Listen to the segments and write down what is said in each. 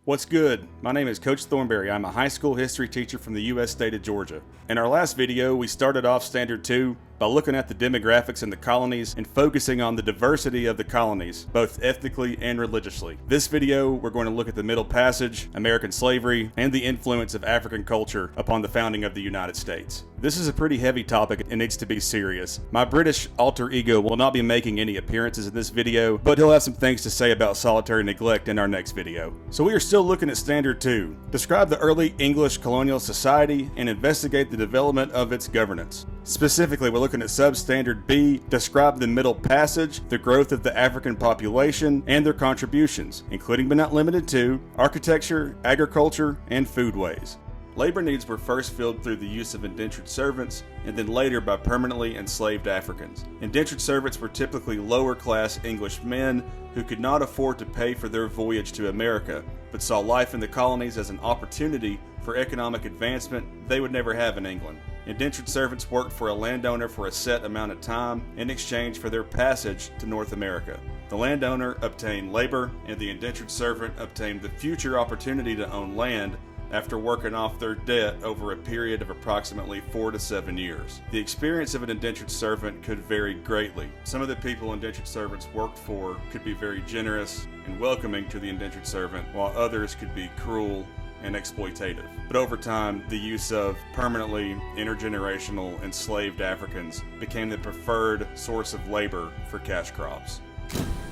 What's good? My name is Coach Thornberry. I'm a high school history teacher from the U.S. state of Georgia. In our last video, we started off Standard 2 by looking at the demographics in the colonies and focusing on the diversity of the colonies, both ethnically and religiously. This video, we're going to look at the Middle Passage, American slavery, and the influence of African culture upon the founding of the United States. This is a pretty heavy topic and needs to be serious. My British alter ego will not be making any appearances in this video, but he'll have some things to say about solitary neglect in our next video. So we are still looking at Standard 2. Describe the early English colonial society and investigate the development of its governance. Specifically, we're looking at Substandard B, describe the Middle Passage, the growth of the African population, and their contributions, including but not limited to architecture, agriculture, and foodways. Labor needs were first filled through the use of indentured servants, and then later by permanently enslaved Africans. Indentured servants were typically lower-class English men who could not afford to pay for their voyage to America, but saw life in the colonies as an opportunity for economic advancement they would never have in England. Indentured servants worked for a landowner for a set amount of time in exchange for their passage to North America. The landowner obtained labor, and the indentured servant obtained the future opportunity to own land after working off their debt over a period of approximately 4 to 7 years. The experience of an indentured servant could vary greatly. Some of the people indentured servants worked for could be very generous and welcoming to the indentured servant, while others could be cruel and exploitative. But over time, the use of permanently intergenerational enslaved Africans became the preferred source of labor for cash crops.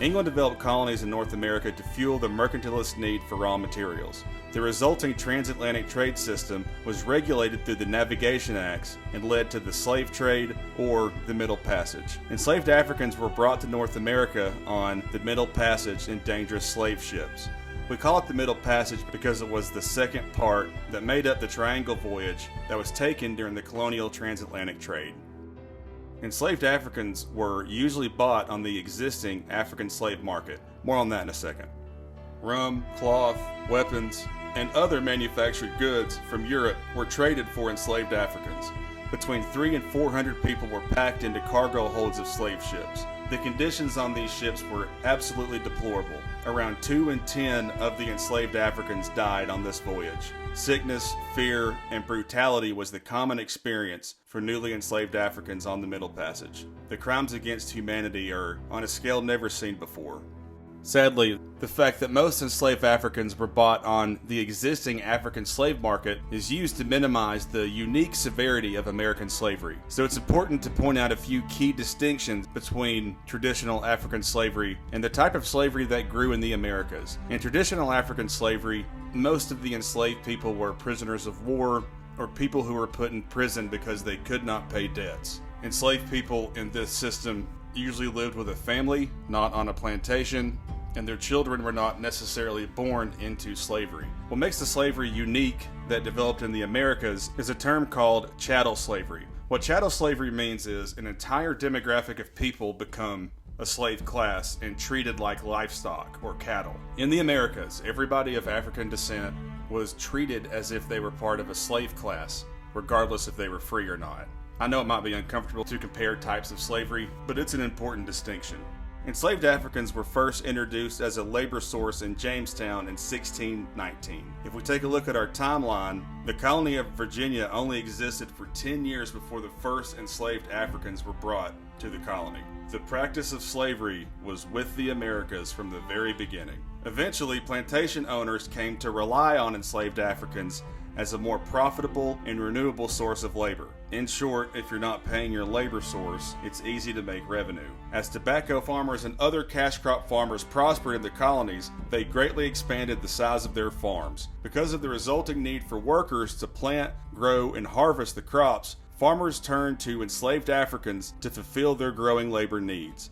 England developed colonies in North America to fuel the mercantilist need for raw materials. The resulting transatlantic trade system was regulated through the Navigation Acts and led to the slave trade or the Middle Passage. Enslaved Africans were brought to North America on the Middle Passage in dangerous slave ships. We call it the Middle Passage because it was the second part that made up the Triangle Voyage that was taken during the colonial transatlantic trade. Enslaved Africans were usually bought on the existing African slave market. More on that in a second. Rum, cloth, weapons, and other manufactured goods from Europe were traded for enslaved Africans. Between 300 and 400 people were packed into cargo holds of slave ships. The conditions on these ships were absolutely deplorable. Around 2 in 10 of the enslaved Africans died on this voyage. Sickness, fear, and brutality was the common experience for newly enslaved Africans on the Middle Passage. The crimes against humanity are on a scale never seen before. Sadly, the fact that most enslaved Africans were bought on the existing African slave market is used to minimize the unique severity of American slavery. So it's important to point out a few key distinctions between traditional African slavery and the type of slavery that grew in the Americas. In traditional African slavery, most of the enslaved people were prisoners of war or people who were put in prison because they could not pay debts. Enslaved people in this system usually lived with a family, not on a plantation, and their children were not necessarily born into slavery. What makes the slavery unique that developed in the Americas is a term called chattel slavery. What chattel slavery means is an entire demographic of people become a slave class and treated like livestock or cattle. In the Americas, everybody of African descent was treated as if they were part of a slave class, regardless if they were free or not. I know it might be uncomfortable to compare types of slavery, but it's an important distinction. Enslaved Africans were first introduced as a labor source in Jamestown in 1619. If we take a look at our timeline, the colony of Virginia only existed for 10 years before the first enslaved Africans were brought to the colony. The practice of slavery was with the Americas from the very beginning. Eventually, plantation owners came to rely on enslaved Africans as a more profitable and renewable source of labor. In short, if you're not paying your labor source, it's easy to make revenue. As tobacco farmers and other cash crop farmers prospered in the colonies, they greatly expanded the size of their farms. Because of the resulting need for workers to plant, grow, and harvest the crops, farmers turned to enslaved Africans to fulfill their growing labor needs.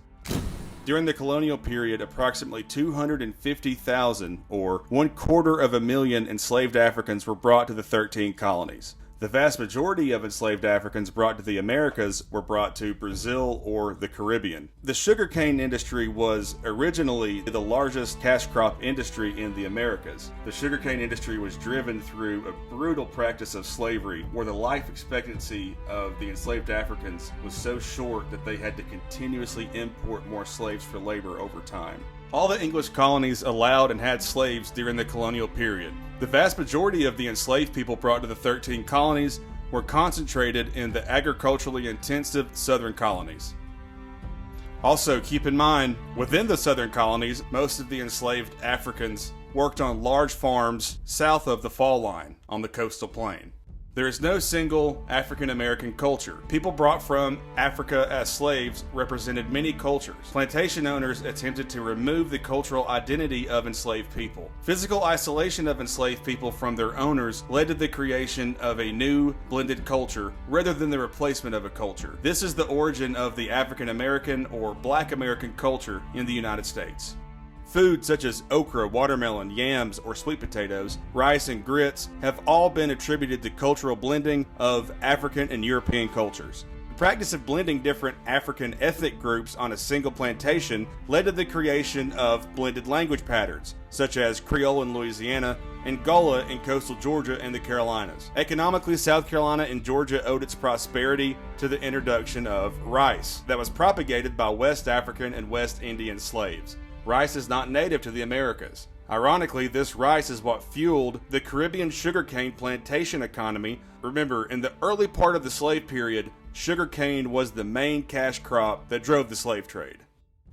During the colonial period, approximately 250,000, or 1/4 of a million enslaved Africans were brought to the 13 colonies. The vast majority of enslaved Africans brought to the Americas were brought to Brazil or the Caribbean. The sugarcane industry was originally the largest cash crop industry in the Americas. The sugarcane industry was driven through a brutal practice of slavery, where the life expectancy of the enslaved Africans was so short that they had to continuously import more slaves for labor over time. All the English colonies allowed and had slaves during the colonial period. The vast majority of the enslaved people brought to the 13 colonies were concentrated in the agriculturally intensive southern colonies. Also, keep in mind, within the southern colonies, most of the enslaved Africans worked on large farms south of the fall line on the coastal plain. There is no single African American culture. People brought from Africa as slaves represented many cultures. Plantation owners attempted to remove the cultural identity of enslaved people. Physical isolation of enslaved people from their owners led to the creation of a new blended culture rather than the replacement of a culture. This is the origin of the African American or Black American culture in the United States. Foods such as okra, watermelon, yams, or sweet potatoes, rice, and grits have all been attributed to cultural blending of African and European cultures. The practice of blending different African ethnic groups on a single plantation led to the creation of blended language patterns, such as Creole in Louisiana and Gullah in coastal Georgia and the Carolinas. Economically, South Carolina and Georgia owed its prosperity to the introduction of rice that was propagated by West African and West Indian slaves. Rice is not native to the Americas. Ironically, this rice is what fueled the Caribbean sugarcane plantation economy. Remember, in the early part of the slave period, sugarcane was the main cash crop that drove the slave trade.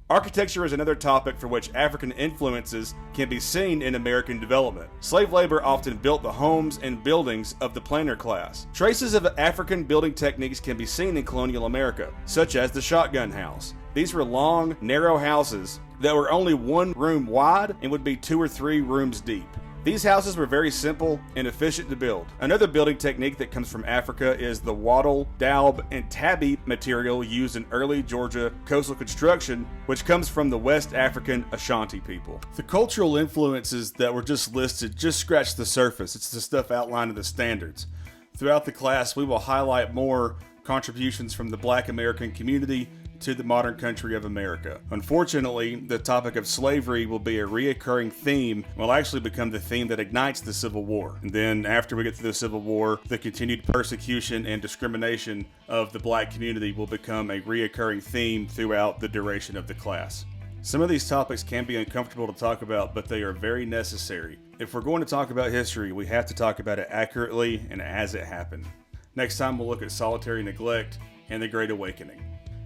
Architecture is another topic for which African influences can be seen in American development. Slave labor often built the homes and buildings of the planter class. Traces of African building techniques can be seen in colonial America, such as the shotgun house. These were long, narrow houses that were only one room wide and would be 2 or 3 rooms deep. These houses were very simple and efficient to build. Another building technique that comes from Africa is the wattle, daub, and tabby material used in early Georgia coastal construction, which comes from the West African Ashanti people. The cultural influences that were just listed just scratch the surface. It's the stuff outlined in the standards. Throughout the class, we will highlight more contributions from the Black American community to the modern country of America. Unfortunately, the topic of slavery will be a reoccurring theme, will actually become the theme that ignites the Civil War. And then after we get through the Civil War, the continued persecution and discrimination of the Black community will become a reoccurring theme throughout the duration of the class. Some of these topics can be uncomfortable to talk about, but they are very necessary. If we're going to talk about history, we have to talk about it accurately and as it happened. Next time we'll look at solitary neglect and the Great Awakening.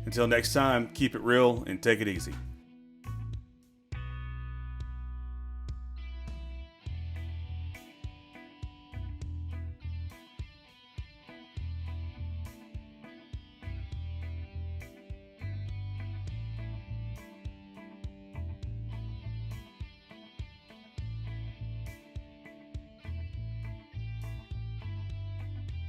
Until next time, keep it real and take it easy.